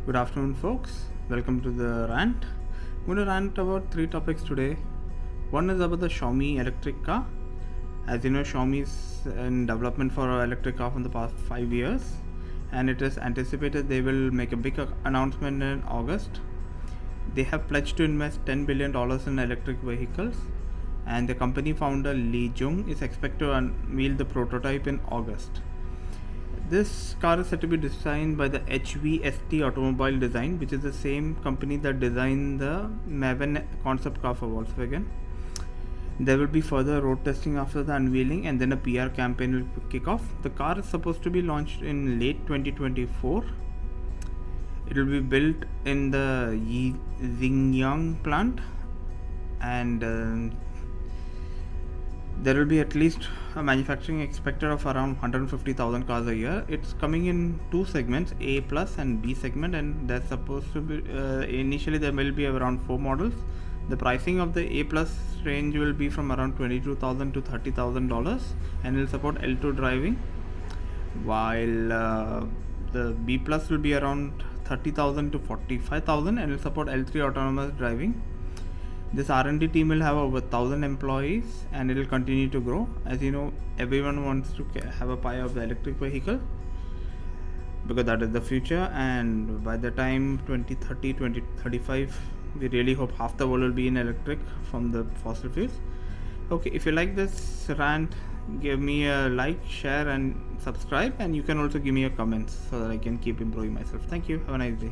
Good afternoon, folks. Welcome to the rant. I'm going to rant about three topics today. One is about the Xiaomi electric car. As you know, Xiaomi is in development for an electric car from the past 5 years, and it is anticipated they will make a big announcement in August. They have pledged to invest $10 billion in electric vehicles, and the company founder Lei Jun is expected to unveil the prototype in August. This car is said to be designed by the HVST Automobile Design, which is the same company that designed the Maven concept car for Volkswagen. There will be further road testing after the unveiling, and then a PR campaign will kick off. The car is supposed to be launched in late 2024. It will be built in the Yizhuang plant, and there will be at least a manufacturing expected of around 150,000 cars a year. It's coming in two segments, A plus and B segment, and there's supposed to be initially there will be around 4 models. The pricing of the A plus range will be from around $22,000 to $30,000, and will support L2 driving, while the B plus will be around $30,000 to $45,000 and will support L3 autonomous driving. This R&D team will have over 1,000 employees, and it will continue to grow. As you know, everyone wants to have a pie of the electric vehicle because that is the future, and by the time 2030, 2035, we really hope half the world will be in electric from the fossil fuels. Okay, if you like this rant, give me a like, share and subscribe, and you can also give me a comment so that I can keep improving myself. Thank you. Have a nice day.